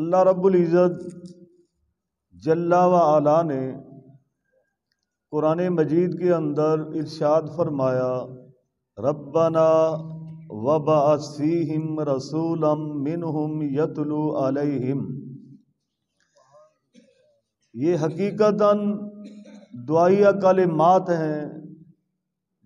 اللہ رب العزت جل و علا نے قرآن مجید کے اندر ارشاد فرمایا، ربنا وبعث فیہم رسولا منہم یتلو علیہم۔ یہ حقیقتاً دعائیہ کلمات ہیں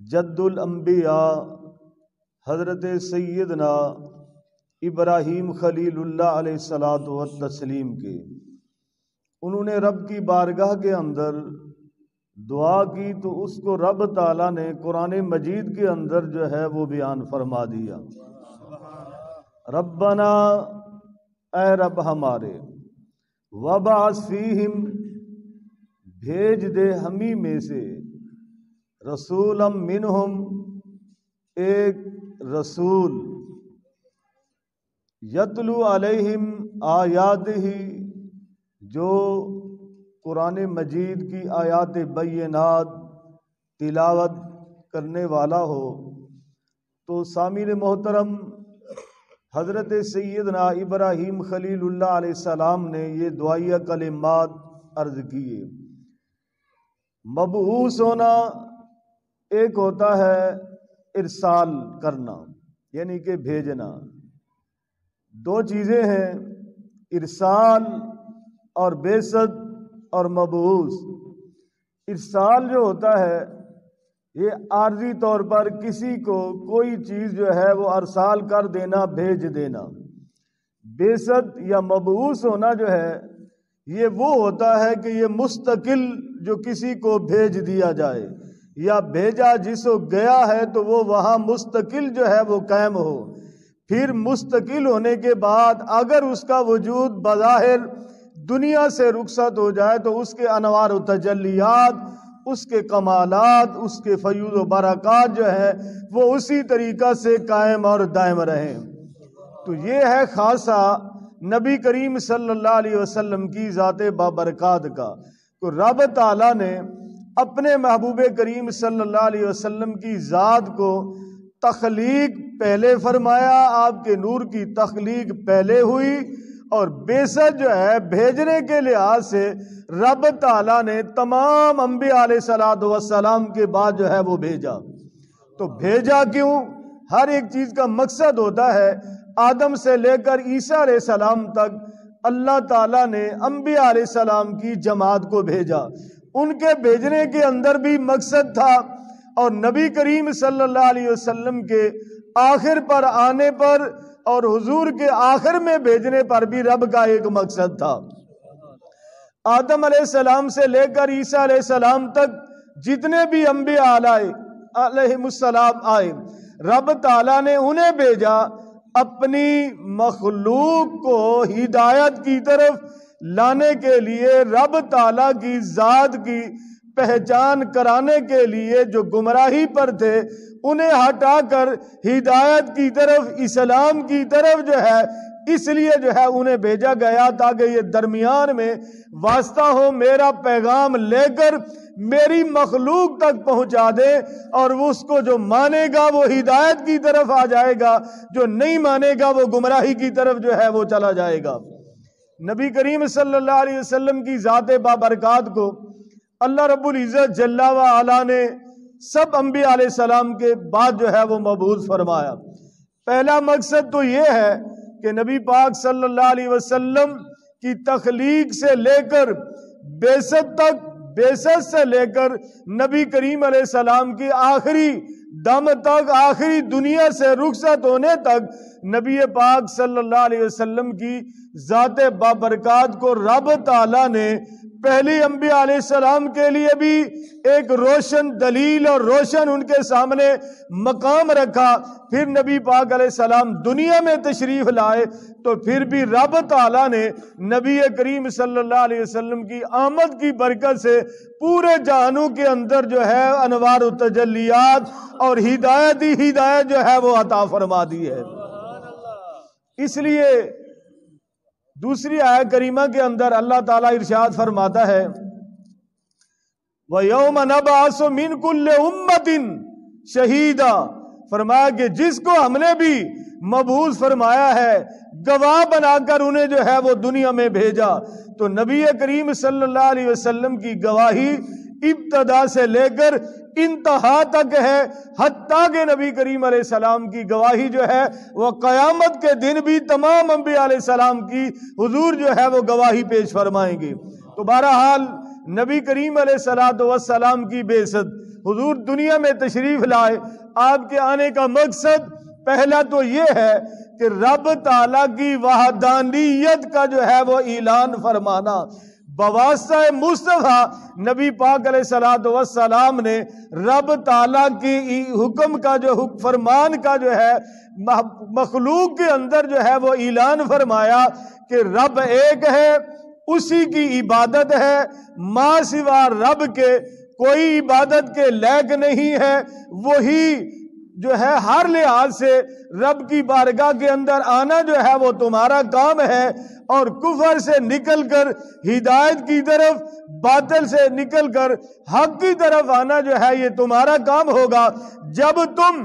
جد الانبیاء حضرت سیدنا ابراہیم خلیل اللہ علیہ الصلاۃ والتسلیم کے۔ انہوں نے رب کی بارگاہ کے اندر دعا کی تو اس کو رب تعالیٰ نے قرآن مجید کے اندر جو ہے وہ بیان فرما دیا، ربنا اے رب ہمارے، وبعث فیہم بھیج دے ہمیں میں سے، رسولا منہم ایک رسول، یتلو علیہم آیات ہی جو قرآن مجید کی آیات بینات تلاوت کرنے والا ہو۔ تو سامعین محترم، حضرت سیدنا ابراہیم خلیل اللہ علیہ السلام نے یہ دعائیہ کلمات عرض کیے۔ مبعوث ہونا ایک ہوتا ہے ارسال کرنا، یعنی کہ بھیجنا۔ دو چیزیں ہیں، ارسال اور بعثت اور مبعوث۔ ارسال جو ہوتا ہے یہ عارضی طور پر کسی کو کوئی چیز جو ہے وہ ارسال کر دینا، بھیج دینا۔ بعثت یا مبعوث ہونا جو ہے یہ وہ ہوتا ہے کہ یہ مستقل جو کسی کو بھیج دیا جائے یا بھیجا جس کو گیا ہے تو وہ وہاں مستقل جو ہے وہ قائم ہو۔ پھر مستقل ہونے کے بعد اگر اس کا وجود بظاہر دنیا سے رخصت ہو جائے تو اس کے انوار و تجلیات، اس کے کمالات، اس کے فیوض و برکات جو ہے وہ اسی طریقہ سے قائم اور دائم رہیں۔ تو یہ ہے خاصہ نبی کریم صلی اللہ علیہ وسلم کی ذات بابرکات کا۔ تو رب تعالیٰ نے اپنے محبوب کریم صلی اللہ علیہ وسلم کی ذات کو تخلیق پہلے فرمایا، آپ کے نور کی تخلیق پہلے ہوئی، اور بعثت جو ہے بھیجنے کے لحاظ سے رب تعالیٰ نے تمام انبیاء علیہ الصلوۃ والسلام کے بعد جو ہے وہ بھیجا۔ تو بھیجا کیوں؟ ہر ایک چیز کا مقصد ہوتا ہے۔ آدم سے لے کر عیسیٰ علیہ السلام تک اللہ تعالیٰ نے انبیاء علیہ السلام کی جماعت کو بھیجا، ان کے بھیجنے کے اندر بھی مقصد تھا، اور نبی کریم صلی اللہ علیہ وسلم کے آخر پر آنے پر اور حضور کے آخر میں بھیجنے پر بھی رب کا ایک مقصد تھا۔ آدم علیہ السلام سے لے کر عیسیٰ علیہ السلام تک جتنے بھی انبیاء علیہ السلام آئے، رب تعالیٰ نے انہیں بھیجا اپنی مخلوق کو ہدایت کی طرف لانے کے لیے، رب تعالیٰ کی ذات کی پہچان کرانے کے لیے۔ جو گمراہی پر تھے انہیں ہٹا کر ہدایت کی طرف، اسلام کی طرف جو ہے اس لیے جو ہے انہیں بھیجا گیا تاکہ یہ درمیان میں واسطہ ہو، میرا پیغام لے کر میری مخلوق تک پہنچا دے، اور اس کو جو مانے گا وہ ہدایت کی طرف آ جائے گا، جو نہیں مانے گا وہ گمراہی کی طرف جو ہے وہ چلا جائے گا۔ نبی کریم صلی اللہ علیہ وسلم کی ذات بابرکات کو اللہ رب العزت جل و علا نے سب انبیاء علیہ السلام کے بعد جو ہے وہ مبعوث فرمایا۔ پہلا مقصد تو یہ ہے کہ نبی پاک صلی اللہ علیہ وسلم کی تخلیق سے لے کر بعثت تک، بعثت سے لے کر نبی کریم علیہ السلام کی آخری دم تک، آخری دنیا سے رخصت ہونے تک نبی پاک صلی اللہ علیہ وسلم کی ذات بابرکات کو رب تعالیٰ نے پہلی انبیاء علیہ السلام کے لیے بھی ایک روشن دلیل اور روشن ان کے سامنے مقام رکھا۔ پھر نبی پاک علیہ السلام دنیا میں تشریف لائے تو پھر بھی رب تعالیٰ نے نبی کریم صلی اللہ علیہ وسلم کی آمد کی برکت سے پورے جہانوں کے اندر جو ہے انوار و تجلیات اور ہدایت ہی ہدایت جو ہے وہ عطا فرما دی ہے۔ اس لیے دوسری آیت کریمہ کے اندر اللہ تعالیٰ ارشاد فرماتا ہے، وَيَوْمَ نَبْعَثُ مِنْ كُلِّ أُمَّةٍ شَهِيدًا، فرمایا کہ جس کو ہم نے بھی مبعوث فرمایا ہے، گواہ بنا کر انہیں جو ہے وہ دنیا میں بھیجا۔ تو نبی کریم صلی اللہ علیہ وسلم کی گواہی ابتدا سے لے کر انتہا تک ہے، حتیٰ کہ نبی کریم علیہ السلام کی گواہی جو ہے وہ قیامت کے دن بھی تمام انبیاء علیہ السلام کی حضور جو ہے وہ گواہی پیش فرمائیں گے۔ تو بہرحال نبی کریم علیہ السلام کی بعثت، حضور دنیا میں تشریف لائے، آپ کے آنے کا مقصد پہلا تو یہ ہے کہ رب تعالیٰ کی وحدانیت کا جو ہے وہ اعلان فرمانا۔ بواسطہ مصطفیٰ نبی پاک علیہ السلام نے رب تعالیٰ کی حکم کا جو فرمان کا جو ہے مخلوق کے اندر جو ہے وہ اعلان فرمایا کہ رب ایک ہے، اسی کی عبادت ہے، ماں سوا رب کے کوئی عبادت کے لائق نہیں ہے، وہی جو ہے ہر لحاظ سے رب کی بارگاہ کے اندر آنا جو ہے وہ تمہارا کام ہے، اور کفر سے نکل کر ہدایت کی طرف، باطل سے نکل کر حق کی طرف آنا جو ہے یہ تمہارا کام ہوگا۔ جب تم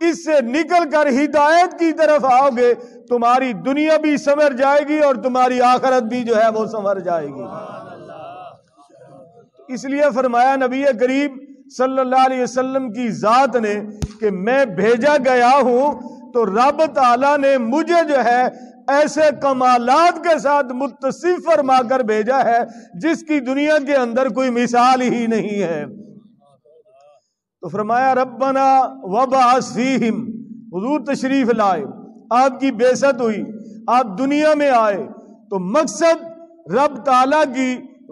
اس سے نکل کر ہدایت کی طرف آؤ گے، تمہاری دنیا بھی سنور جائے گی اور تمہاری آخرت بھی جو ہے وہ سنور جائے گی۔ اس لیے فرمایا نبی کریم صلی اللہ علیہ وسلم کی ذات نے کہ میں بھیجا گیا ہوں تو رب تعالیٰ نے مجھے جو ہے ایسے کمالات کے ساتھ متصف فرما کر بھیجا ہے جس کی دنیا کے اندر کوئی مثال ہی نہیں ہے۔ تو فرمایا ربنا وبعث فیہم، حضور تشریف لائے، آپ کی بعثت ہوئی، آپ دنیا میں آئے، تو مقصد رب تعالیٰ کی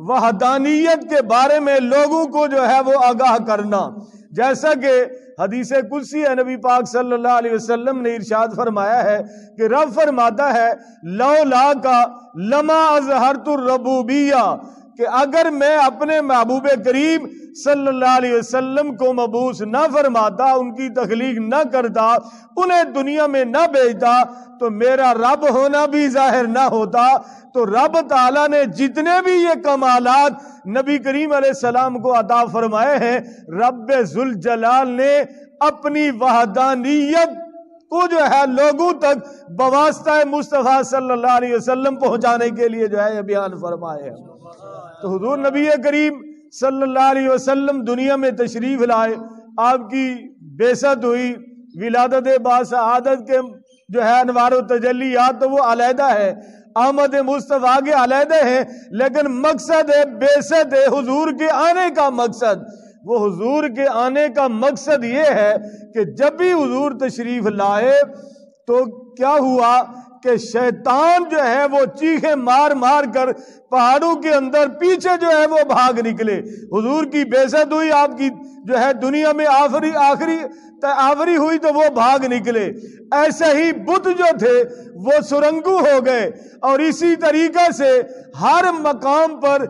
وحدانیت کے بارے میں لوگوں کو جو ہے وہ آگاہ کرنا۔ جیسا کہ حدیث قدسی ہے، نبی پاک صلی اللہ علیہ وسلم نے ارشاد فرمایا ہے کہ رب فرماتا ہے لولا کا لما اظہرت الربوبیہ، کہ اگر میں اپنے محبوب کریم صلی اللہ علیہ وسلم کو مبعوث نہ فرماتا، ان کی تخلیق نہ کرتا، انہیں دنیا میں نہ بھیجتا، تو میرا رب ہونا بھی ظاہر نہ ہوتا۔ تو رب تعالیٰ نے جتنے بھی یہ کمالات نبی کریم علیہ السلام کو عطا فرمائے ہیں، رب ذوالجلال نے اپنی وحدانیت کو جو ہے لوگوں تک بواسطہ مصطفیٰ صلی اللہ علیہ وسلم پہنچانے کے لیے جو ہے یہ بیان فرمائے ہیں۔ تو حضور نبی کریم صلی اللہ علیہ وسلم دنیا میں تشریف لائے، آپ کی بعثت ہوئی، ولادت باسعادت کے جو ہے انوار و تجلیات تو وہ علیحدہ ہے، آمد مصطفیٰ کے علیحدہ ہیں، لیکن مقصد ہے بعثت ہے حضور کے آنے کا مقصد۔ وہ حضور کے آنے کا مقصد یہ ہے کہ جب بھی حضور تشریف لائے تو کیا ہوا کہ شیطان جو ہے وہ چیخیں مار مار کر پہاڑوں کے اندر پیچھے جو ہے وہ بھاگ نکلے۔ حضور کی بعثت ہوئی، آپ کی جو ہے دنیا میں آخری ہوئی تو وہ بھاگ نکلے۔ ایسے ہی بت جو تھے وہ سرنگو ہو گئے، اور اسی طریقے سے ہر مقام پر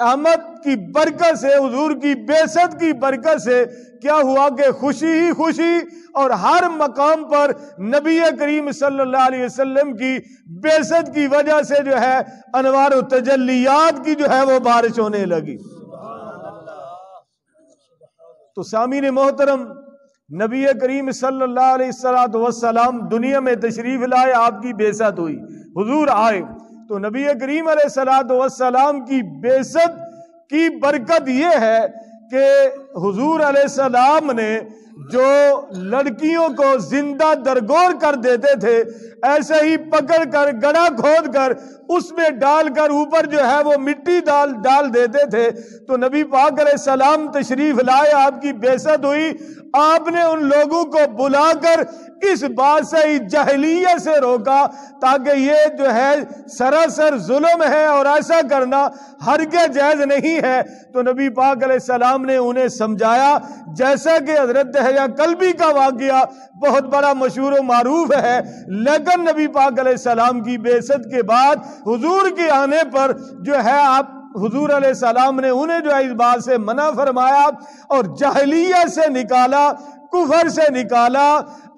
احمد کی برکت سے، حضور کی بعثت کی برکت سے کیا ہوا کہ خوشی ہی خوشی، اور ہر مقام پر نبی کریم صلی اللہ علیہ وسلم کی بعثت کی وجہ سے جو ہے انوار و تجلیات کی جو ہے وہ بارش ہونے لگی۔ تو سامعین محترم، نبی کریم صلی اللہ علیہ وسلم دنیا میں تشریف لائے، آپ کی بعثت ہوئی، حضور آئے، تو نبی کریم علیہ السلام کی بعثت کی برکت یہ ہے کہ حضور علیہ السلام نے جو لڑکیوں کو زندہ درگور کر دیتے تھے، ایسے ہی پکڑ کر گڑھا کھود کر اس میں ڈال کر اوپر جو ہے وہ مٹی ڈال دیتے تھے۔ تو نبی پاک علیہ السلام تشریف لائے، آپ کی بعثت ہوئی، آپ نے ان لوگوں کو بلا کر اس بات سے جاہلیت سے روکا، تاکہ یہ جو ہے سراسر ظلم ہے اور ایسا کرنا ہرگز جائز نہیں ہے۔ تو نبی پاک علیہ السلام نے انہیں سمجھایا، جیسا کہ حضرت دحیہ کلبی کا واقعہ بہت بڑا مشہور و معروف ہے، لیکن نبی پاک علیہ السلام کی بعثت کے بعد حضور کے آنے پر جو ہے حضور علیہ السلام نے انہیں جو ہے اس بات سے منع فرمایا اور جاہلیت سے نکالا، کفر سے نکالا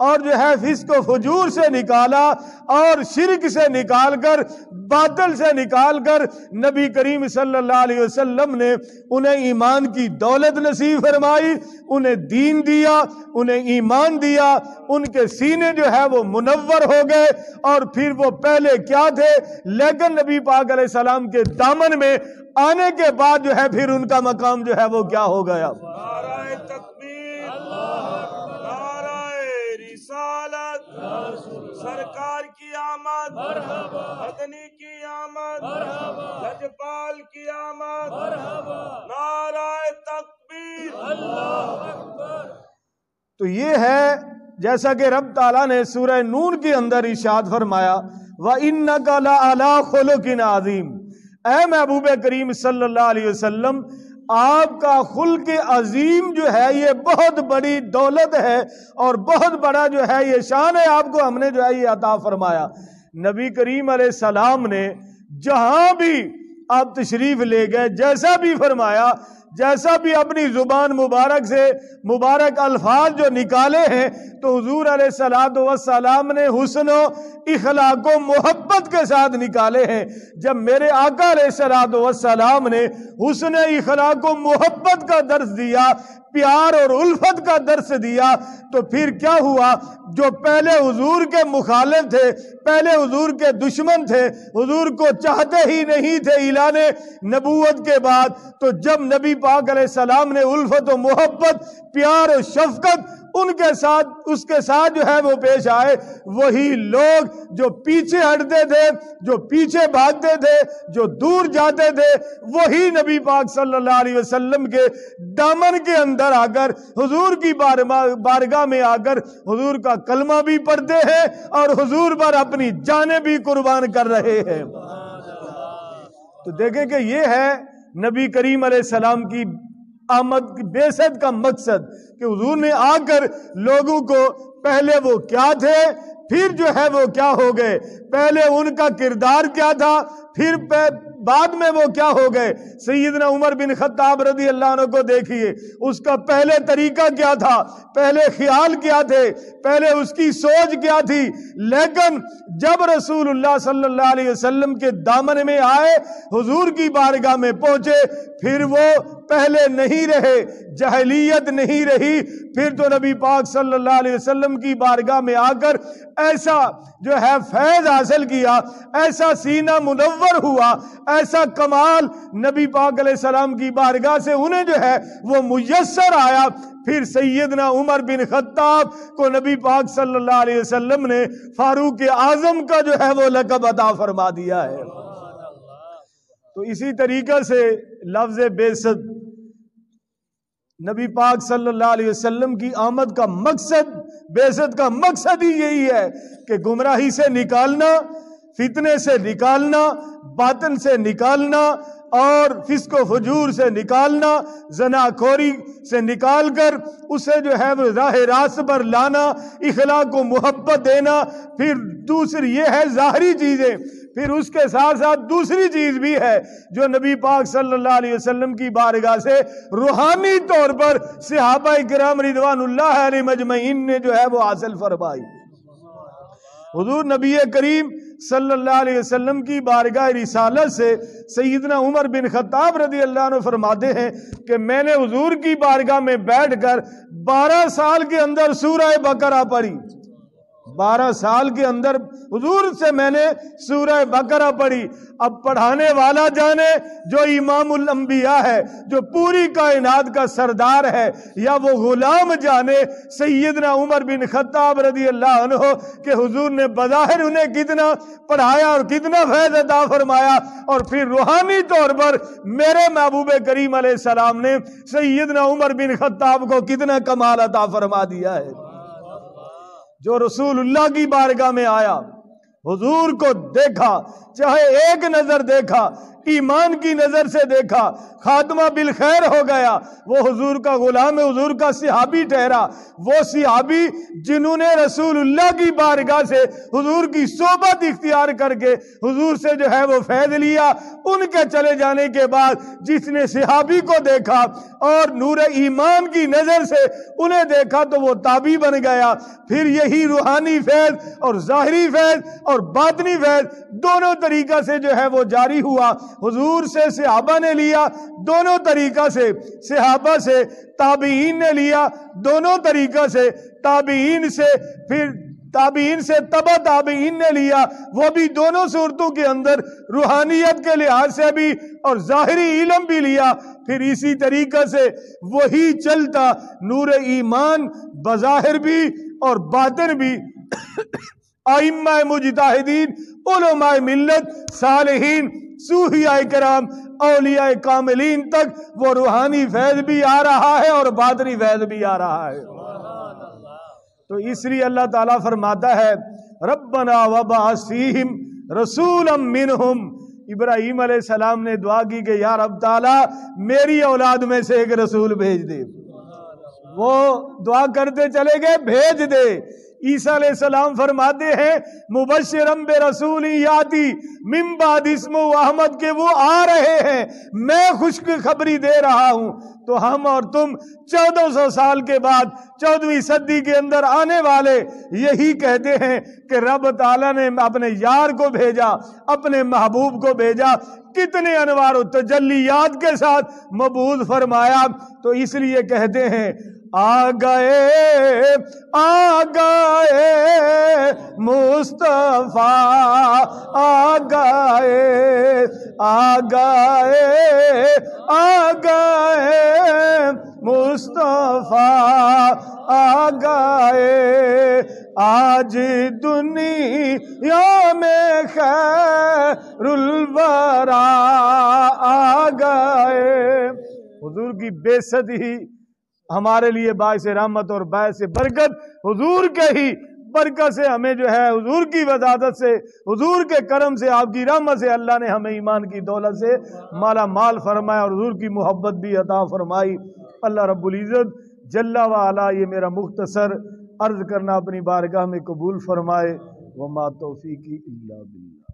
اور جو ہے فسق و فجور سے نکالا اور شرک سے نکال کر باطل سے نکال کر نبی کریم صلی اللہ علیہ وسلم نے انہیں ایمان کی دولت نصیب فرمائی، انہیں دین دیا، انہیں ایمان دیا، ان کے سینے جو ہے وہ منور ہو گئے، اور پھر وہ پہلے کیا تھے لیکن نبی پاک علیہ السلام کے دامن میں آنے کے بعد جو ہے پھر ان کا مقام جو ہے وہ کیا ہو گیا۔ نعرہ تکبیر، نعرہ رسالت، سرکار کی آمد، مدنی کی آمد، لجپال کی آمد، نعرہ تکبیر، اللہ اکبر۔ تو یہ ہے جیسا کہ رب تعالیٰ نے سورہ نون کے اندر ارشاد فرمایا وَإِنَّكَ لَعَلَىٰ خُلُقٍ عَظِيمٍ، اے محبوب کریم صلی اللہ علیہ وسلم آپ کا خلق عظیم جو ہے یہ بہت بڑی دولت ہے اور بہت بڑا جو ہے یہ شان ہے، آپ کو ہم نے جو ہے یہ عطا فرمایا۔ نبی کریم علیہ السلام نے جہاں بھی آپ تشریف لے گئے جیسا بھی فرمایا، جیسا بھی اپنی زبان مبارک سے مبارک الفاظ جو نکالے ہیں تو حضور علیہ الصلوۃ والسلام نے حسن و اخلاق و محبت کے ساتھ نکالے ہیں۔ جب میرے آقا علیہ الصلوۃ والسلام نے حسن اخلاق و محبت کا درس دیا، پیار اور الفت کا درس دیا، تو پھر کیا ہوا؟ جو پہلے حضور کے مخالف تھے، پہلے حضور کے دشمن تھے، حضور کو چاہتے ہی نہیں تھے اعلان نبوت کے بعد، تو جب نبی پاک علیہ السلام نے الفت و محبت، پیار و شفقت ان کے ساتھ اس کے ساتھ جو ہے وہ پیش آئے، وہی لوگ جو پیچھے ہٹتے تھے، جو پیچھے بھاگتے تھے، جو دور جاتے تھے، وہی نبی پاک صلی اللہ علیہ وسلم کے دامن کے اندر آ کر حضور کی بارگاہ میں آ کر حضور کا کلمہ بھی پڑھتے ہیں اور حضور پر اپنی جانیں بھی قربان کر رہے ہیں۔ تو دیکھیں کہ یہ ہے نبی کریم علیہ السلام کی آمد کی بعثت کا مقصد، کہ حضور نے آ کر لوگوں کو پہلے وہ کیا تھے پھر جو ہے وہ کیا ہو گئے، پہلے ان کا کردار کیا تھا پھر بعد میں وہ کیا ہو گئے۔ سیدنا عمر بن خطاب رضی اللہ عنہ کو دیکھیے، اس کا پہلے طریقہ کیا تھا، پہلے خیال کیا تھے، پہلے اس کی سوچ کیا تھی، لیکن جب رسول اللہ صلی اللہ علیہ وسلم کے دامن میں آئے، حضور کی بارگاہ میں پہنچے، پھر وہ پہلے نہیں رہے، جاہلیت نہیں رہی، پھر تو نبی پاک صلی اللہ علیہ وسلم کی بارگاہ میں آ کر ایسا جو ہے فیض حاصل کیا، ایسا سینہ منور ہوا، ایسا کمال نبی پاک علیہ السلام کی بارگاہ سے انہیں جو ہے وہ میسر آیا۔ پھر سیدنا عمر بن خطاب کو نبی پاک صلی اللہ علیہ وسلم نے فاروق اعظم کا جو ہے وہ لقب عطا فرما دیا ہے۔ تو اسی طریقے سے لفظ بعثت، نبی پاک صلی اللہ علیہ وسلم کی آمد کا مقصد، بعثت کا مقصد ہی یہی ہے کہ گمراہی سے نکالنا، فتنے سے نکالنا، باطن سے نکالنا اور فسق و فجور سے نکالنا، زناخوری سے نکال کر اسے جو ہے وہ راہ راست پر لانا، اخلاق و محبت دینا۔ پھر دوسری یہ ہے ظاہری چیزیں، پھر اس کے ساتھ ساتھ دوسری چیز بھی ہے جو نبی پاک صلی اللہ علیہ وسلم کی بارگاہ سے روحانی طور پر صحابہ کرام رضوان اللہ علیہ مجمعین نے جو ہے وہ حاصل فرمائی۔ حضور نبی کریم صلی اللہ علیہ وسلم کی بارگاہ رسالت سے سیدنا عمر بن خطاب رضی اللہ عنہ فرماتے ہیں کہ میں نے حضور کی بارگاہ میں بیٹھ کر 12 سال کے اندر سورہ بقرہ پڑھی، 12 سال کے اندر حضور سے میں نے سورہ بقرہ پڑھی۔ اب پڑھانے والا جانے جو امام الانبیاء ہے، جو پوری کائنات کا سردار ہے، یا وہ غلام جانے سیدنا عمر بن خطاب رضی اللہ عنہ کہ حضور نے بظاہر انہیں کتنا پڑھایا اور کتنا فیض عطا فرمایا، اور پھر روحانی طور پر میرے محبوب کریم علیہ السلام نے سیدنا عمر بن خطاب کو کتنا کمال عطا فرما دیا ہے۔ جو رسول اللہ کی بارگاہ میں آیا، حضور کو دیکھا، چاہے ایک نظر دیکھا، ایمان کی نظر سے دیکھا، خاتمہ بالخیر ہو گیا، وہ حضور کا غلام، حضور کا صحابی ٹھہرا۔ وہ صحابی جنہوں نے رسول اللہ کی بارگاہ سے حضور کی صحبت اختیار کر کے حضور سے جو ہے وہ فیض لیا، ان کے چلے جانے کے بعد جس نے صحابی کو دیکھا اور نور ایمان کی نظر سے انہیں دیکھا تو وہ تابعی بن گیا۔ پھر یہی روحانی فیض اور ظاہری فیض اور باطنی فیض دونوں طریقہ سے جو ہے وہ جاری ہوا۔ حضور سے صحابہ نے لیا دونوں طریقہ سے، صحابہ سے تابعین نے لیا دونوں طریقہ سے، تابعین سے پھر تابعین سے تبع تابعین نے لیا، وہ بھی دونوں صورتوں کے اندر روحانیت کے لحاظ سے بھی اور ظاہری علم بھی لیا۔ پھر اسی طریقہ سے وہی چلتا نور ایمان بظاہر بھی اور باطن بھی ائمہ مجتہدین، علماء ملت، صالحین، صوفیاء کرام، اولیاء کاملین تک وہ روحانی فیض بھی آ رہا ہے اور باطنی فیض بھی آ رہا ہے۔ تو اس لیے اللہ تعالیٰ فرماتا ہے ربنا وابعث فیہم رسولا منہم، ابراہیم علیہ السلام نے دعا کی کہ یا رب تعالیٰ میری اولاد میں سے ایک رسول بھیج دے۔ وہ دعا کرتے چلے گئے بھیج دے۔ عیسیٰ علیہ السلام فرماتے ہیں مبشرم برسول یاتی من بعد اسمہ احمد، کہ وہ آ رہے ہیں، میں خوشخبری دے رہا ہوں۔ تو ہم اور تم 1400 سال کے بعد 14ویں صدی کے اندر آنے والے یہی کہتے ہیں کہ رب تعالیٰ نے اپنے یار کو بھیجا، اپنے محبوب کو بھیجا، کتنے انوار و تجلیات کے ساتھ مبعوث فرمایا۔ تو اس لیے کہتے ہیں آ گئے مصطفیٰ، آ گئے مصطفیٰ، آ گئے آج دنیا میں خیر الورا، آ گئے۔ حضور کی بعثت ہی ہمارے لیے باعث رحمت اور باعث برکت، حضور کے ہی برکت سے ہمیں جو ہے حضور کی وزادت سے، حضور کے کرم سے، آپ کی رحمت سے اللہ نے ہمیں ایمان کی دولت سے مالا مال فرمایا اور حضور کی محبت بھی عطا فرمائی۔ اللہ رب العزت جل وعلا یہ میرا مختصر عرض کرنا اپنی بارگاہ میں قبول فرمائے۔ وما توفیقی الا باللہ۔